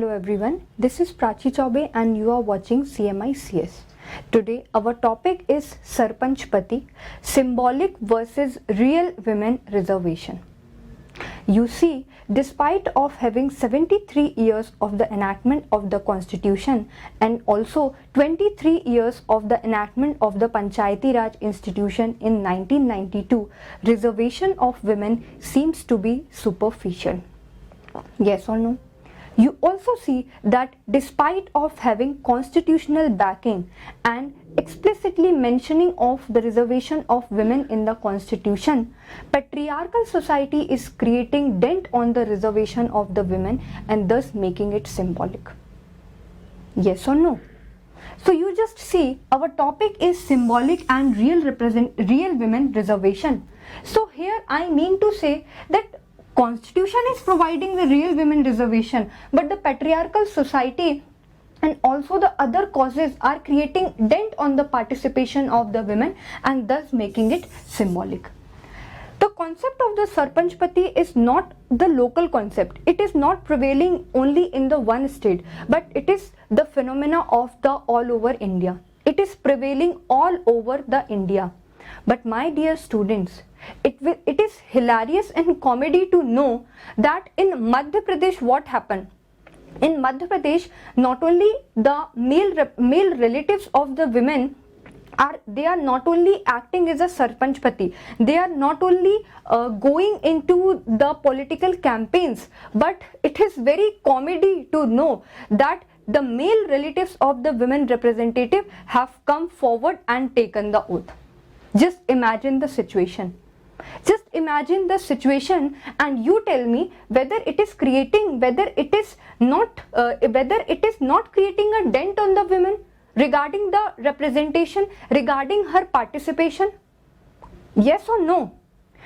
Hello everyone, this is Prachi Chaube and you are watching CMI CS. Today our topic is Sarpanch Pati, symbolic versus real women reservation. You see, despite of having 73 years of the enactment of the constitution and also 23 years of the enactment of the Panchayati Raj institution in 1992, reservation of women seems to be superficial. Yes or no? You also see that despite of having constitutional backing and explicitly mentioning of the reservation of women in the constitution, patriarchal society is creating dent on the reservation of the women and thus making it symbolic. Yes or no? So you just see our topic is symbolic and real women reservation. So here I mean to say that Constitution is providing the real women reservation, but the patriarchal society and also the other causes are creating dent on the participation of the women and thus making it symbolic. The concept of the Sarpanch Pati is not the local concept. It is not prevailing only in the one state, but it is the phenomena of the all over India. It is prevailing all over the India. But my dear students, it is hilarious and comedy to know that in Madhya Pradesh what happened. In Madhya Pradesh, not only the male relatives of the women are not only acting as a Sarpanch Pati, they are not only going into the political campaigns, but it is very comedy to know that the male relatives of the women representative have come forward and taken the oath. Just imagine the situation. Just imagine the situation and you tell me whether it is not creating a dent on the women regarding the representation, regarding her participation. Yes or no?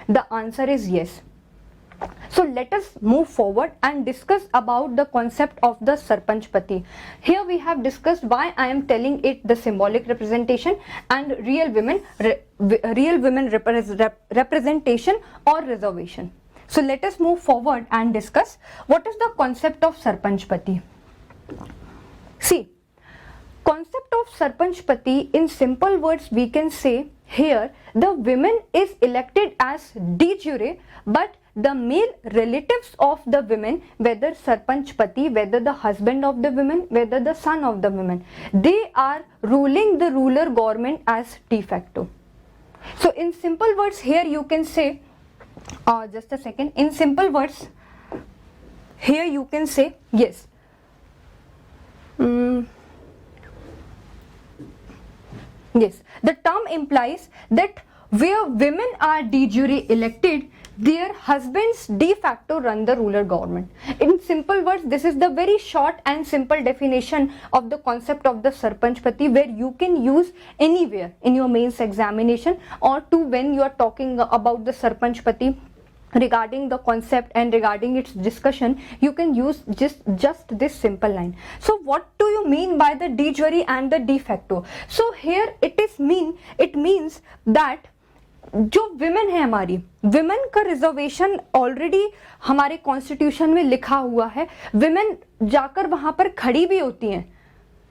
The answer is yes. So let us move forward and discuss about the concept of the Sarpanch Pati. Here we have discussed why I am telling it the symbolic representation and real women representation or reservation. So let us move forward and discuss what is the concept of Sarpanch Pati. See, concept of Sarpanch Pati in simple words we can say here the women is elected as de jure, but the male relatives of the women, whether Sarpanch Pati, whether the husband of the women, whether the son of the women, they are ruling the ruler government as de facto. So in simple words here you can say, just a second, in simple words here you can say, yes, yes, the term implies that where women are de jure elected, their husbands de facto run the ruler government. In simple words, this is the very short and simple definition of the concept of the Sarpanch Pati, where you can use anywhere in your mains examination or to when you are talking about the Sarpanch Pati regarding the concept and regarding its discussion, you can use just this simple line. So what do you mean by the de jure and the de facto? So here it means that जो women है हमारी, women का reservation already हमारे constitution में लिखा हुआ है. Women जाकर वहां पर खड़ी भी होती हैं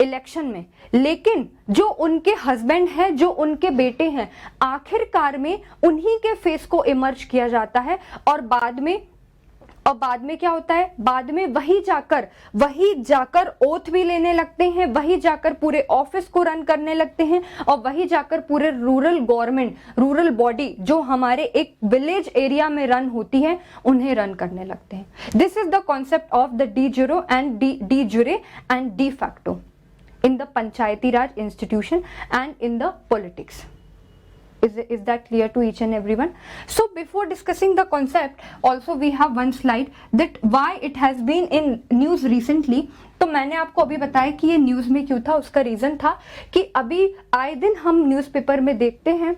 इलेक्शन में, लेकिन जो उनके हस्बैंड हैं, जो उनके बेटे हैं, आखिरकार में उन्हीं के फेस को इमर्ज किया जाता है और बाद में क्या होता है, बाद में वही जाकर ओथ भी लेने लगते हैं, वही जाकर पूरे ऑफिस को रन करने लगते हैं और वही जाकर पूरे रूरल गवर्नमेंट, रूरल बॉडी जो हमारे एक विलेज एरिया में रन होती है, उन्हें रन करने लगते हैं. This is the concept of the de jure and de facto in the Panchayati Raj institution and in the politics. Is that clear to each and everyone? So before discussing the concept, also we have one slide that why it has been in news recently. तो मैंने आपको अभी बताया कि ये news में क्यों था. उसका रीजन था कि अभी आए दिन हम न्यूज़पेपर में देखते हैं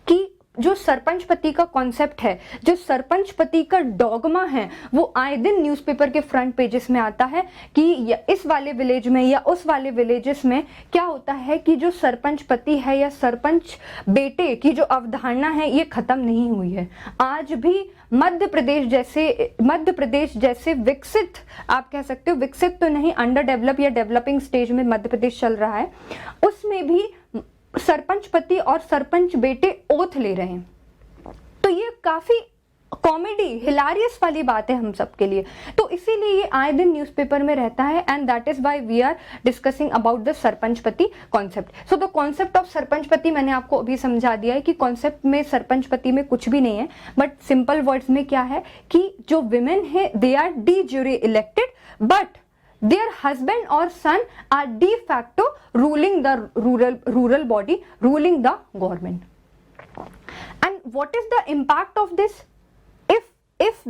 कि जो सरपंच पति का कॉन्सेप्ट है, जो सरपंच पति का डॉगमा है, वो आए दिन न्यूज़पेपर के फ्रंट पेजेस में आता है कि इस वाले विलेज में या उस वाले विलेजेस में क्या होता है कि जो सरपंच पति है या सरपंच बेटे की जो अवधारणा है ये खत्म नहीं हुई है। आज भी मध्य प्रदेश जैसे विकसित, आप कह सकते हो विकसित तो नहीं, अंडर डेवलप या डेवलपिंग स्टेज में मध्य प्रदेश चल रहा है, उसमें भी सरपंच पति और सरपंच बेटे ओथ ले रहे हैं। तो ये काफी कॉमेडी हिलारियस वाली बात है हम सब के लिए, तो इसीलिए ये आए दिन न्यूज़पेपर में रहता है and that is why we are discussing about the sarpanch pati concept. So the concept of sarpanch pati मैंने आपको अभी समझा दिया है कि कॉन्सेप्ट में सरपंच पति में कुछ भी नहीं है, बट सिंपल वर्ड्स में क्या है कि जो विमेन है they R D jury elected but their husband or son are de facto ruling the rural body, ruling the government. And what is the impact of this? If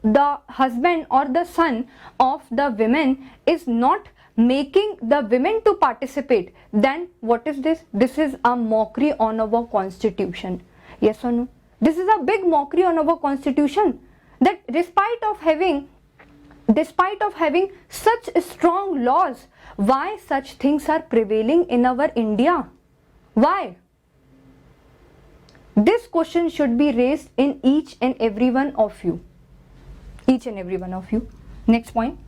the husband or the son of the women is not making the women to participate, then what is this? This is a mockery on our constitution. Yes or no? This is a big mockery on our constitution, that despite of having such strong laws, why such things are prevailing in our India? Why? This question should be raised in each and every one of you. Each and every one of you. Next point.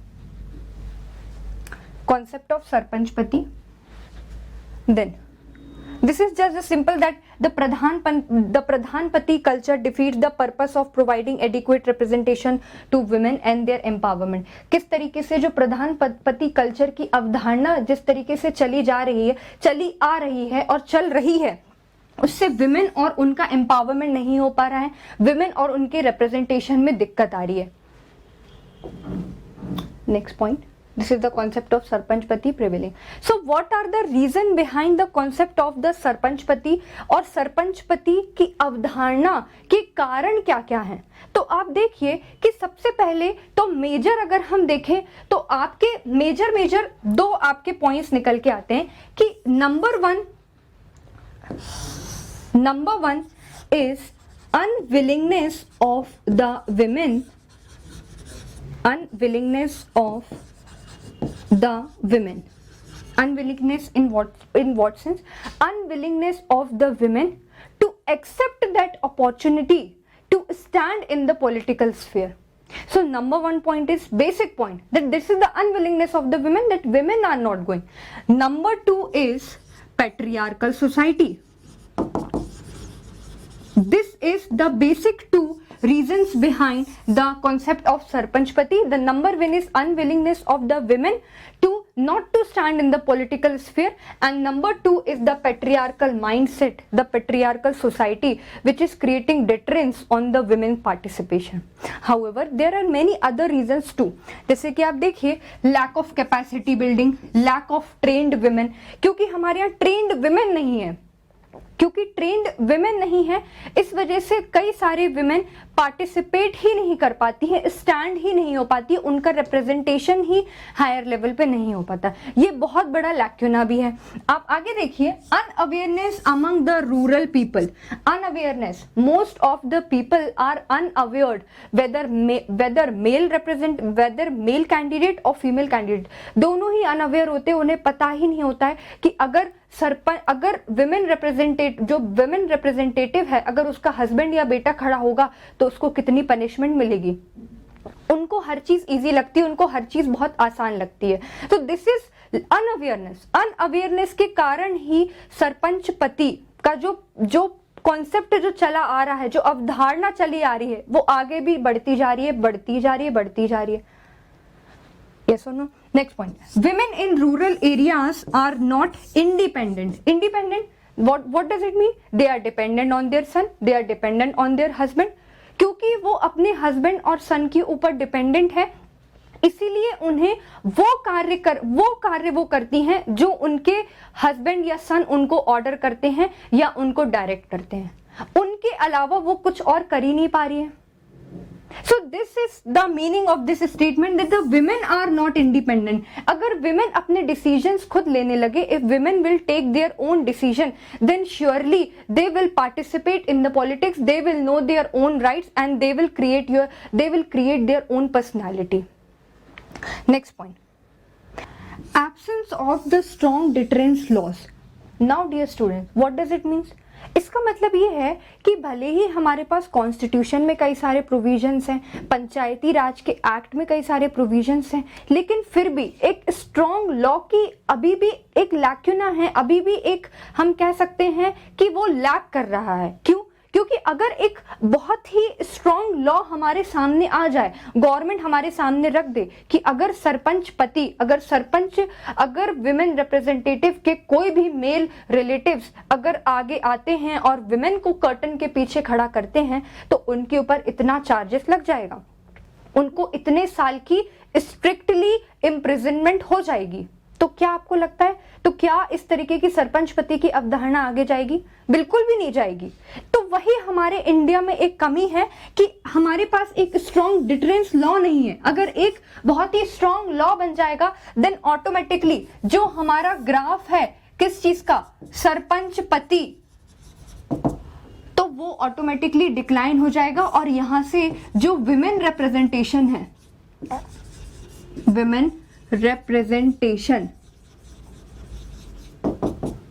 Concept of Sarpanch Pati. Then, this is just a simple that the Pradhan Pati culture defeats the purpose of providing adequate representation to women and their empowerment. किस तरीके से जो प्रधान पति culture की अवधारणा जिस तरीके से चली आ रही है और चल रही है, उससे विमेन और उनका एम्पावरमेंट नहीं हो पा रहा है, विमेन और उनके रिप्रेजेंटेशन में दिक्कत आ रही है। Next point, this is the concept of sarpanch pati prevailing. So what are the reason behind the concept of the sarpanch pati और सरपंच पति की अवधारणा के कारण क्या क्या हैं? तो आप देखिए कि सबसे पहले तो मेजर अगर हम देखें तो आपके मेजर दो आपके पॉइंट्स निकल के आते हैं कि number one is unwillingness of the women, unwillingness in what sense? Unwillingness of the women to accept that opportunity to stand in the political sphere. So number one point is basic point, that this is the unwillingness of the women, that women are not going. Number two is patriarchal society. This is the basic two reasons behind the concept of sarpanch pati. The number one is unwillingness of the women to not to stand in the political sphere, and number two is the patriarchal mindset, the patriarchal society, which is creating deterrence on the women participation. However, there are many other reasons too. जैसे कि आप देखिए lack of capacity building, lack of trained women, क्योंकि हमारे यहाँ trained women नहीं है, क्योंकि ट्रेंड विमेन नहीं है, इस वजह से कई सारे विमेन पार्टिसिपेट ही नहीं कर पाती है, स्टैंड ही नहीं हो पाती, उनका रिप्रेजेंटेशन ही हायर लेवल पे नहीं हो पाता। ये बहुत बड़ा लैक्यूना भी है। आप आगे देखिए, unawareness among the rural people, unawareness, most of the people are unawared whether male candidate और फीमेल कैंडिडेट, दोनों ही अनअवेयर होते हैं, उन्हें पता ही नहीं होता है कि अगर विमेन रिप्रेजेंटेटिव है, अगर उसका हस्बैंड या बेटा खड़ा होगा तो उसको कितनी पनिशमेंट मिलेगी। उनको हर चीज इजी लगती है, उनको हर चीज बहुत आसान लगती है। तो दिस इज अनअवेयरनेस के कारण ही सरपंच पति का जो कॉन्सेप्ट जो चला आ रहा है, जो अवधारणा चली आ रही है, वो आगे भी बढ़ती जा रही है। Yes or no? Next point. Women in rural areas are not independent. Independent, what does it mean? They are dependent on their son, they are dependent on their husband. क्योंकि वो अपने हस्बैंड और सन के ऊपर डिपेंडेंट है, इसीलिए उन्हें वो कार्य वो करती हैं जो उनके हस्बैंड या सन उनको ऑर्डर करते हैं या उनको डायरेक्ट करते हैं। उनके अलावा वो कुछ और कर ही नहीं पा रही है। So this is the meaning of this statement that the women are not independent. अगर women अपने decisions खुद लेने लगे, if women will take their own decision, then surely they will participate in the politics, they will know their own rights and they will create their own personality. Next point. Absence of the strong deterrence laws. Now dear students, what does it mean? इसका मतलब ये है कि भले ही हमारे पास constitution में कई सारे प्रोविजंस हैं, पंचायती राज के एक्ट में कई सारे प्रोविजंस हैं, लेकिन फिर भी एक स्ट्रॉन्ग लॉ की अभी भी एक लैक्यूना है, अभी भी एक हम कह सकते हैं कि वो लैक कर रहा है। क्यों? क्योंकि अगर एक बहुत ही स्ट्रॉन्ग लॉ हमारे सामने आ जाए, गवर्नमेंट हमारे सामने रख दे कि अगर अगर विमेन रिप्रेजेंटेटिव के कोई भी मेल रिलेटिव्स अगर आगे आते हैं और विमेन को कर्टन के पीछे खड़ा करते हैं तो उनके ऊपर इतना चार्जेस लग जाएगा, उनको इतने साल की स्ट्रिक्टली इम्प्रिजनमेंट हो जाएगी। तो क्या आपको लगता है, तो क्या इस तरीके की सरपंच पति की अवधारणा आगे जाएगी? बिल्कुल भी नहीं जाएगी। तो वही हमारे इंडिया में एक कमी है कि हमारे पास एक स्ट्रॉन्ग डिटरेंस लॉ नहीं है। अगर एक बहुत ही स्ट्रॉन्ग लॉ बन जाएगा देन ऑटोमेटिकली जो हमारा ग्राफ है किस चीज का, सरपंच पति, तो वो ऑटोमेटिकली डिक्लाइन हो जाएगा और यहां से जो विमेन रिप्रेजेंटेशन है, विमेन रिप्रेजेंटेशन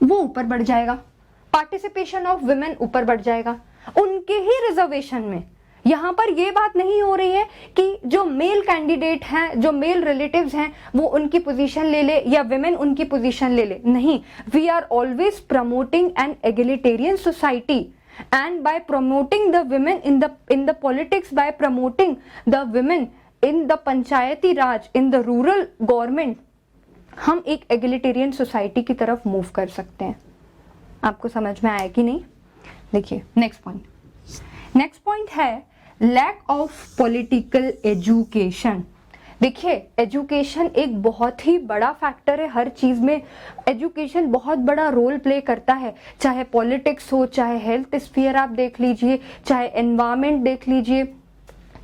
वो ऊपर बढ़ जाएगा, पार्टिसिपेशन ऑफ विमेन ऊपर बढ़ जाएगा उनके ही रिजर्वेशन में। यहां पर यह बात नहीं हो रही है कि जो मेल कैंडिडेट हैं, जो मेल रिलेटिव्स हैं, वो उनकी पोजीशन ले ले या विमेन उनकी पोजीशन ले ले, नहीं। We are always promoting an egalitarian society and by promoting the women in the politics, by promoting the women in the panchayati raj, in the rural government, हम एक एगलिटेरियन सोसाइटी की तरफ मूव कर सकते हैं। आपको समझ में आया कि नहीं? देखिए नेक्स्ट पॉइंट है लैक ऑफ पॉलिटिकल एजुकेशन। देखिए एजुकेशन एक बहुत ही बड़ा फैक्टर है हर चीज में। एजुकेशन बहुत बड़ा रोल प्ले करता है, चाहे पॉलिटिक्स हो, चाहे हेल्थ स्फीयर आप देख लीजिए, चाहे एनवायरमेंट देख लीजिए,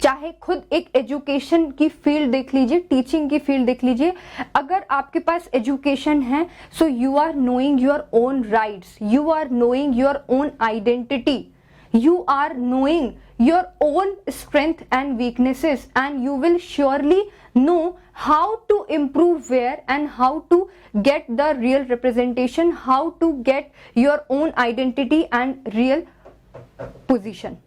चाहे खुद एक एजुकेशन की फील्ड देख लीजिए, टीचिंग की फील्ड देख लीजिए। अगर आपके पास एजुकेशन है so you are knowing your own rights, you are knowing your own identity, you are knowing your own strength and weaknesses, and you will surely know how to improve where and how to get the real representation, how to get your own identity and real position.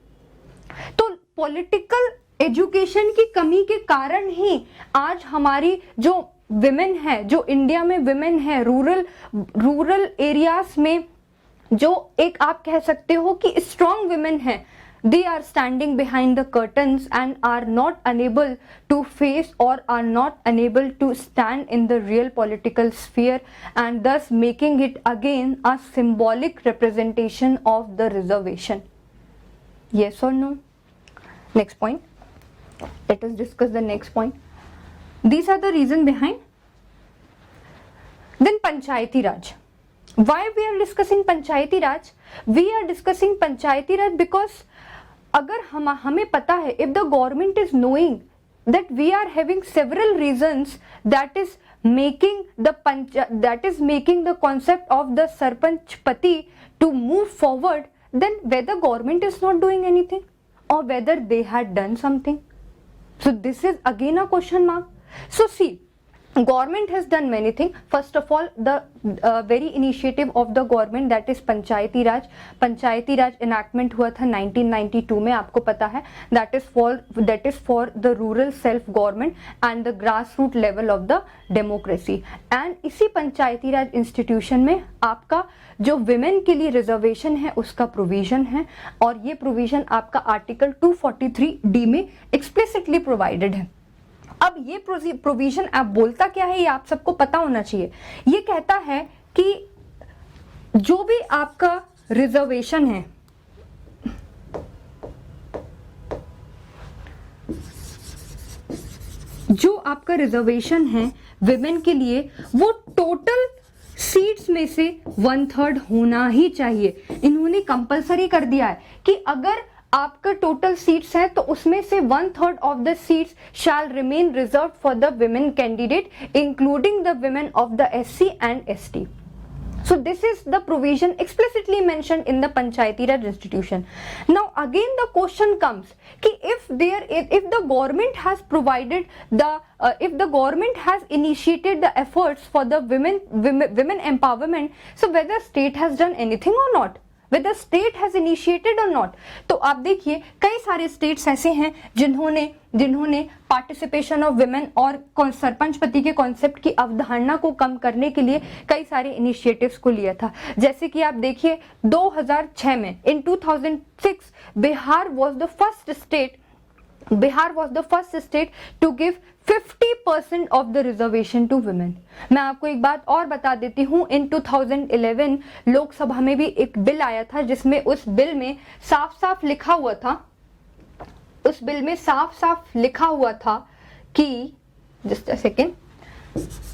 तो political education की कमी के कारण ही आज हमारी जो women है, जो इंडिया में विमेन है, रूरल एरियाज में जो एक आप कह सकते हो कि स्ट्रॉन्ग विमेन है, they are standing behind the curtains and are not unable to face और are not unable to stand in the real political sphere and thus making it again a symbolic representation of the reservation. Yes or no? Next point. Let us discuss the next point. These are the reason behind. Then Panchayati Raj. Why we are discussing Panchayati Raj? We are discussing Panchayati Raj because अगर हमें पता है, if the government is knowing that we are having several reasons that is making the concept of the Sarpanch Pati to move forward, then whether government is not doing anything or whether they had done something. So this is again a question mark. So see, government has done many things. First of all, the very initiative of the government, that is Panchayati Raj. Panchayati Raj enactment हुआ था 1992 में, आपको पता है, that is for the rural self government and the grassroots level of the democracy. And इसी पंचायती राज institution में आपका जो विमेन के लिए रिजर्वेशन है उसका प्रोविजन है, और ये प्रोविजन आपका आर्टिकल 243D में एक्सप्लिसिटली प्रोवाइडेड है। अब ये प्रोविजन आप बोलता क्या है ये आप सबको पता होना चाहिए। ये कहता है कि जो भी आपका रिजर्वेशन है, जो आपका रिजर्वेशन है विमेन के लिए, वो टोटल सीट्स में से 1/3 होना ही चाहिए। इन्होंने कंपलसरी कर दिया है कि अगर आपका टोटल सीट्स है तो उसमें से 1/3 of the seats shall remain reserve for the women candidate including the women of the SC and ST. So this is the provision explicitly mentioned in the Panchayati Raj Institution. Now again the question comes कि if the government has provided the if the government has initiated the efforts for the women empowerment, so whether state has done anything or not, whether state has initiated or not. तो आप देखिए कई सारे states ऐसे हैं जिन्होंने participation of women और सरपंच पति के कॉन्सेप्ट की अवधारणा को कम करने के लिए कई सारे इनिशिएटिव्स को लिया था। जैसे कि आप देखिए 2006 में इन 2006 Bihar was the first state to give 50% of the reservation to women. मैं आपको एक बात और बता देती हूँ, इन 2011 लोकसभा में भी एक बिल आया था जिसमें उस बिल में साफ साफ लिखा हुआ था कि जस्ट अ सेकेंड,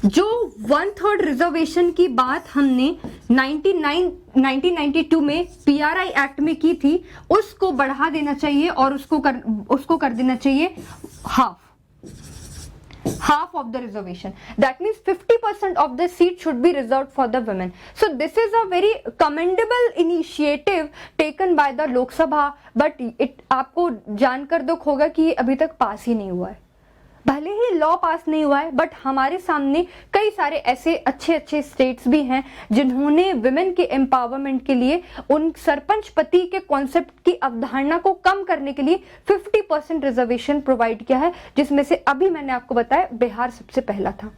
जो 1/3 रिजर्वेशन की बात हमने 1992 में PRI एक्ट में की थी, उसको बढ़ा देना चाहिए और उसको कर देना चाहिए half of the reservation. That means 50% of the seat should be reserved for the women. So this is a very commendable initiative taken by the Lok Sabha, but आपको जानकर दुख होगा कि ये अभी तक पास ही नहीं हुआ है। भले ही लॉ पास नहीं हुआ है, बट हमारे सामने कई सारे ऐसे अच्छे स्टेट्स भी हैं जिन्होंने विमेन के एम्पावरमेंट के लिए उन सरपंच पति के कॉन्सेप्ट की अवधारणा को कम करने के लिए 50% रिजर्वेशन प्रोवाइड किया है, जिसमें से अभी मैंने आपको बताया बिहार सबसे पहला था।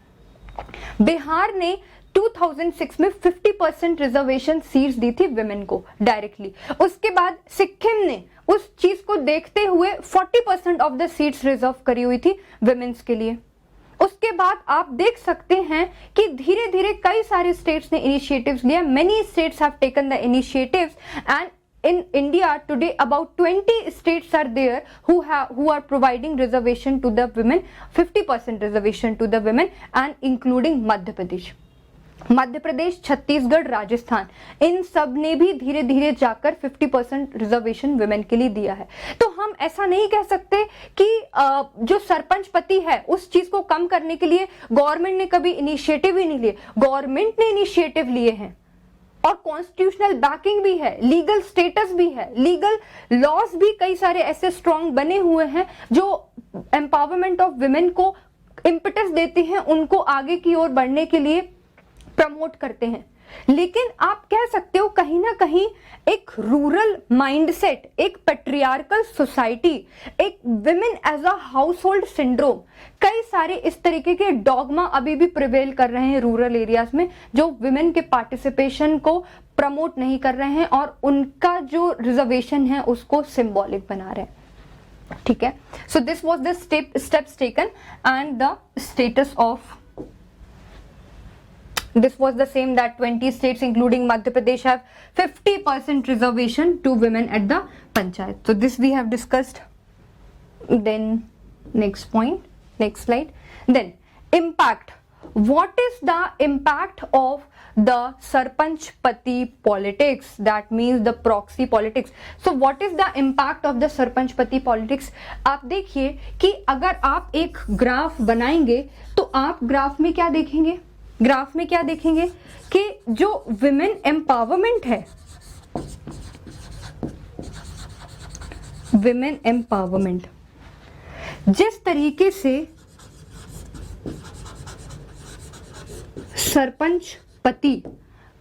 बिहार ने 2006 में 50% रिजर्वेशन सीट्स दी थी विमेन को डायरेक्टली। उसके बाद सिक्किम ने उस चीज को देखते हुए 40% ऑफ द सीट्स रिजर्व करी हुई थी विमेन्स के लिए। उसके बाद आप देख सकते हैं कि धीरे धीरे कई सारे स्टेट्स ने इनिशिएटिव्स लिया। Many states have taken the initiatives and in India today about 20 states are there who are providing reservation to the women, 50% reservation to the women, and including Madhya Pradesh, Chhattisgarh, Rajasthan, इन सब ने भी धीरे धीरे जाकर 50% रिजर्वेशन विमेन के लिए दिया है। तो हम ऐसा नहीं कह सकते कि जो सरपंच पति है उस चीज को कम करने के लिए गवर्नमेंट ने कभी इनिशिएटिव ही नहीं लिए। गवर्नमेंट ने इनिशिएटिव लिए हैं और कॉन्स्टिट्यूशनल बैकिंग भी है, लीगल स्टेटस भी है, लीगल लॉज भी कई सारे ऐसे स्ट्रॉन्ग बने हुए हैं जो एम्पावरमेंट ऑफ विमेन को इम्पेटस देते हैं, उनको आगे की ओर बढ़ने के लिए प्रमोट करते हैं। लेकिन आप कह सकते हो कहीं ना कहीं एक रूरल माइंडसेट, एक पेट्रियार्कल सोसाइटी, एक women as a house hold syndrome, कई सारे इस तरीके के डॉगमा अभी भी प्रिवेल कर रहे हैं रूरल एरियाज में, जो विमेन के पार्टिसिपेशन को प्रमोट नहीं कर रहे हैं और उनका जो रिजर्वेशन है उसको सिंबॉलिक बना रहे हैं। ठीक है, so this was the steps taken and the status of this was the same that 20 states including Madhya Pradesh have 50% reservation to women at the panchayat. So this we have discussed. Then next point, next slide. Then impact. What is the impact of the sarpanch pati politics? That means the proxy politics. So what is the impact of the sarpanch pati politics? आप देखिए कि अगर आप एक graph बनाएंगे तो आप graph में क्या देखेंगे? ग्राफ में क्या देखेंगे कि जो विमेन एम्पावरमेंट है, विमेन एम्पावरमेंट जिस तरीके से सरपंच पति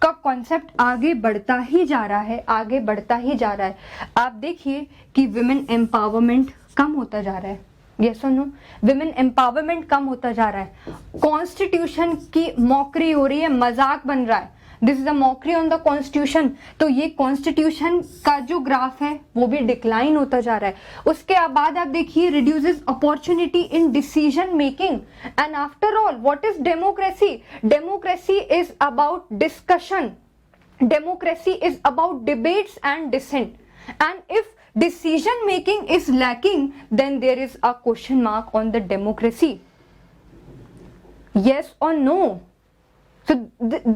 का कॉन्सेप्ट आगे बढ़ता ही जा रहा है, आगे बढ़ता ही जा रहा है। आप देखिए कि विमेन एम्पावरमेंट कम होता जा रहा है। यस और नो, विमेन एम्पावरमेंट कम होता जा रहा है। कॉन्स्टिट्यूशन की मॉकरी हो रही है, मजाक बन रहा है। This is a mockery on the constitution. तो ये कॉन्स्टिट्यूशन का जो ग्राफ है वो भी डिक्लाइन होता जा रहा है। उसके बाद आप देखिए reduces opportunity in decision making. And after all what is democracy? Democracy is about discussion, democracy is about debates and dissent. And if decision making is lacking, then there is a question mark on the democracy. Yes or no? So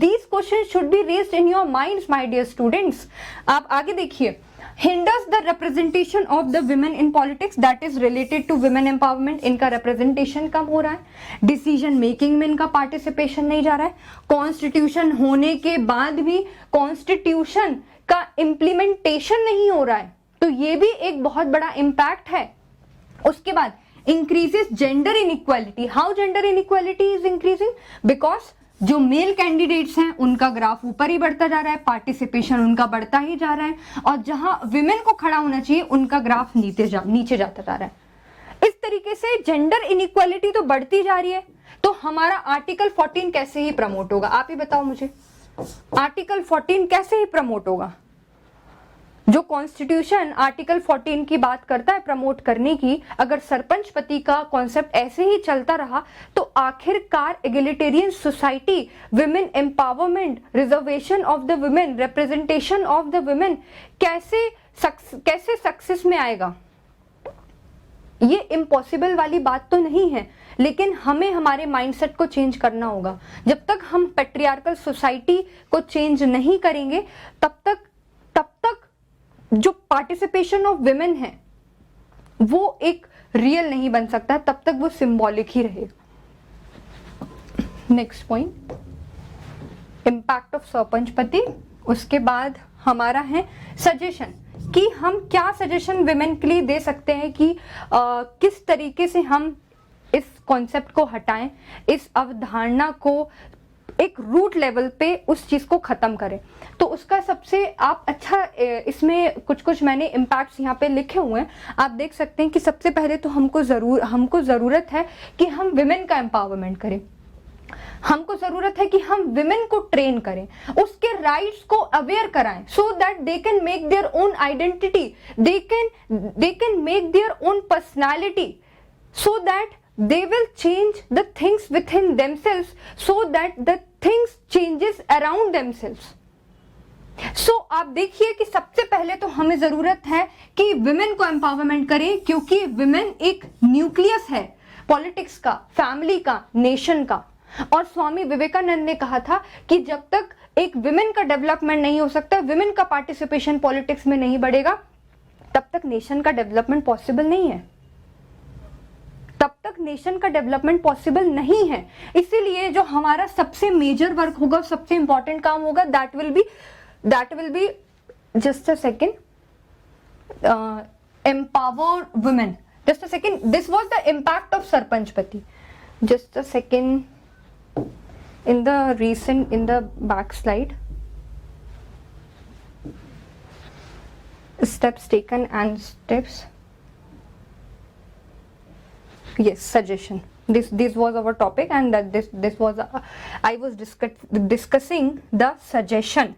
these questions should be raised in your minds, my dear students. आप आगे देखिए, hinders the representation of the women in politics, that is related to women empowerment. इनका representation कम हो रहा है, decision making में इनका participation नहीं जा रहा है, constitution होने के बाद भी constitution का implementation नहीं हो रहा है, तो ये भी एक बहुत बड़ा impact है. उसके बाद increases gender inequality. How gender inequality is increasing? Because जो मेल कैंडिडेट्स हैं उनका ग्राफ ऊपर ही बढ़ता जा रहा है, पार्टिसिपेशन उनका बढ़ता ही जा रहा है, और जहां विमेन को खड़ा होना चाहिए उनका ग्राफ नीचे जाता जा रहा है. इस तरीके से जेंडर इनइक्वालिटी तो बढ़ती जा रही है. तो हमारा आर्टिकल 14 कैसे ही प्रमोट होगा, आप ही बताओ मुझे. आर्टिकल 14 कैसे ही प्रमोट होगा? जो कॉन्स्टिट्यूशन आर्टिकल 14 की बात करता है प्रमोट करने की, अगर सरपंच पति का कॉन्सेप्ट ऐसे ही चलता रहा तो आखिरकार egalitarian society, women empowerment, reservation of the women, representation of the women कैसे सक्सेस में आएगा? ये इम्पॉसिबल वाली बात तो नहीं है, लेकिन हमें हमारे माइंडसेट को चेंज करना होगा. जब तक हम पैट्रियार्कल सोसाइटी को चेंज नहीं करेंगे तब तक जो पार्टिसिपेशन ऑफ विमेन है वो एक रियल नहीं बन सकता, तब तक वो सिंबॉलिक ही रहेगा. Next point, impact of sarpanch पति. उसके बाद हमारा है सजेशन, कि हम क्या सजेशन विमेन के लिए दे सकते हैं कि किस तरीके से हम इस कॉन्सेप्ट को हटाएं, इस अवधारणा को एक रूट लेवल पे उस चीज को खत्म करें. तो उसका सबसे आप अच्छा, इसमें कुछ मैंने इम्पैक्ट्स यहाँ पे लिखे हुए हैं, आप देख सकते हैं कि सबसे पहले तो हमको ज़रूरत है कि हम विमेन का एम्पावरमेंट करें. हमको जरूरत है कि हम विमेन को ट्रेन करें, उसके राइट्स को अवेयर कराएं, so that they can make their own identity, they can make their own personality, so that they will change the things within themselves, so that the things changes around themselves. So आप देखिए कि सबसे पहले तो हमें जरूरत है कि विमेन को एम्पावरमेंट करें, क्योंकि विमेन एक न्यूक्लियस है पॉलिटिक्स का, फैमिली का, नेशन का. और स्वामी विवेकानंद ने कहा था कि जब तक एक विमेन का डेवलपमेंट नहीं हो सकता, विमेन का पार्टिसिपेशन पॉलिटिक्स में नहीं बढ़ेगा, तब तक नेशन का डेवलपमेंट पॉसिबल नहीं है. तब तक नेशन का डेवलपमेंट पॉसिबल नहीं है. इसीलिए जो हमारा सबसे मेजर वर्क होगा, सबसे इंपॉर्टेंट काम होगा, that will be just a second, empower women. Just a second, this was the impact of sarpanch pati. Just a second, in the back slide, steps taken and steps. Yes, suggestion. This was our topic, and that this was I was discussing the suggestion.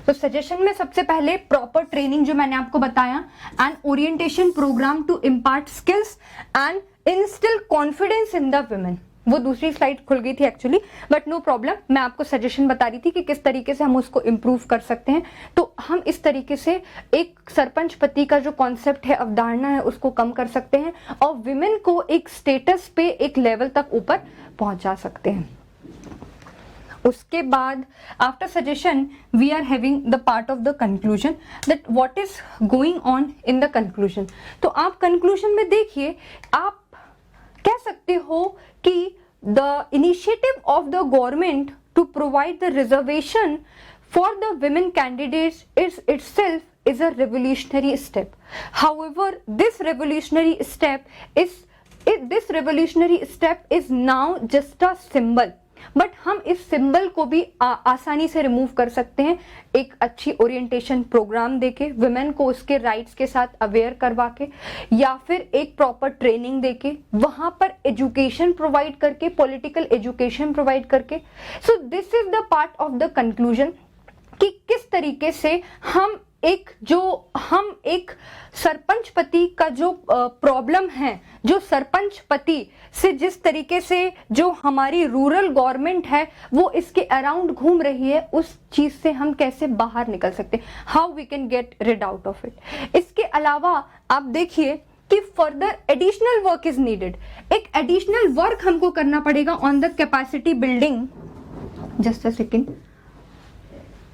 तो suggestion में सबसे पहले proper training जो मैंने आपको बताया, and orientation programme to impart skills and instil confidence in the women. वो दूसरी स्लाइड खुल गई थी एक्चुअली, बट नो प्रॉब्लम. मैं आपको सजेशन बता रही थी कि किस तरीके से हम उसको इम्प्रूव कर सकते हैं. तो हम इस तरीके से एक सरपंच पति का जो कॉन्सेप्ट है, अवधारणा है, उसको कम कर सकते हैं और विमेन को एक स्टेटस पे, एक लेवल तक ऊपर पहुंचा सकते हैं. उसके बाद after suggestion we are having the part of the conclusion, that what is going on in the conclusion. तो आप कंक्लूजन में देखिए, आप कह सकते हो कि the initiative of the government to provide the reservation for the women candidates is itself is a revolutionary step. However, this revolutionary step is now just a symbol. But हम इस सिंबल को भी आसानी से रिमूव कर सकते हैं एक अच्छी ओरिएंटेशन प्रोग्राम देके, विमेन को उसके राइट्स के साथ अवेयर करवा के, या फिर एक प्रॉपर ट्रेनिंग देके, वहां पर एजुकेशन प्रोवाइड करके, पॉलिटिकल एजुकेशन प्रोवाइड करके. So this is the part of the conclusion कि किस तरीके से हम एक सरपंच पति का जो प्रॉब्लम है, जो सरपंच पति से जिस तरीके से जो हमारी रूरल गवर्नमेंट है वो इसके अराउंड घूम रही है, उस चीज से हम कैसे बाहर निकल सकते हैं, how we can get rid out of it. इसके अलावा आप देखिए कि further additional work is needed. एक एडिशनल वर्क हमको करना पड़ेगा on the capacity building. Just a second.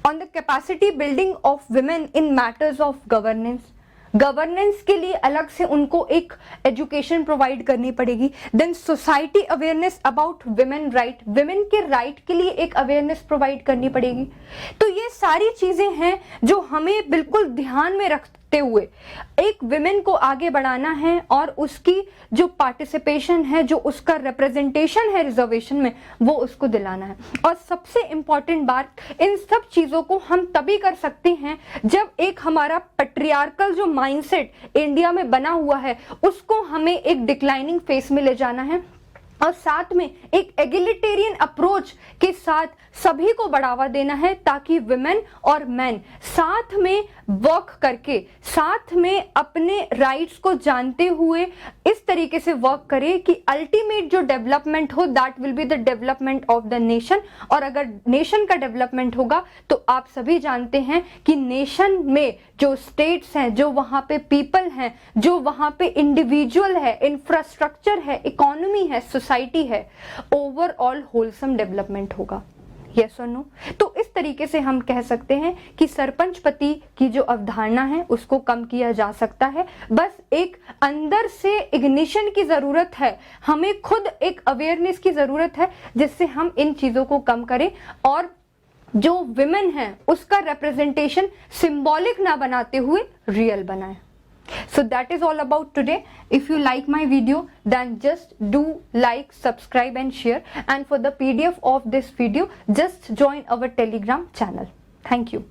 on the capacity building of women in matters of governance. Governance के लिए अलग से उनको एक एजुकेशन प्रोवाइड करनी पड़ेगी. Then society awareness about women right, women के राइट के लिए एक अवेयरनेस प्रोवाइड करनी पड़ेगी. तो ये सारी चीजें हैं जो हमें बिल्कुल ध्यान में रखते हुए एक विमेन को आगे बढ़ाना है और उसकी जो पार्टिसिपेशन है, जो उसका रिप्रेजेंटेशन है रिजर्वेशन में, वो उसको दिलाना है. और सबसे इंपॉर्टेंट बात, इन सब चीजों को हम तभी कर सकते हैं जब एक हमारा पैट्रियार्कल जो माइंडसेट इंडिया में बना हुआ है उसको हमें एक डिक्लाइनिंग फेस में ले जाना है और साथ में एक एगिलिटेरियन अप्रोच के साथ सभी को बढ़ावा देना है, ताकि विमेन और मैन साथ में वर्क करके, साथ में अपने राइट्स को जानते हुए इस तरीके से वर्क करे कि अल्टीमेट जो डेवलपमेंट हो that will be the development of the nation. और अगर नेशन का डेवलपमेंट होगा तो आप सभी जानते हैं कि नेशन में जो स्टेट्स हैं, जो वहां पे पीपल हैं, जो वहां पे इंडिविजुअल है, इंफ्रास्ट्रक्चर है, इकोनॉमी है, सोसाइटी है, ओवरऑल होलसम डेवलपमेंट होगा. यस और नो? तो इस तरीके से हम कह सकते हैं कि सरपंच पति की जो अवधारणा है उसको कम किया जा सकता है. बस एक अंदर से इग्निशन की जरूरत है, हमें खुद एक अवेयरनेस की जरूरत है जिससे हम इन चीजों को कम करें और जो विमेन है उसका रिप्रेजेंटेशन सिंबॉलिक ना बनाते हुए रियल बनाएं. So that is all about today. If you like my video, then just do like, subscribe and share. And for the PDF of this video, just join our Telegram channel. Thank you.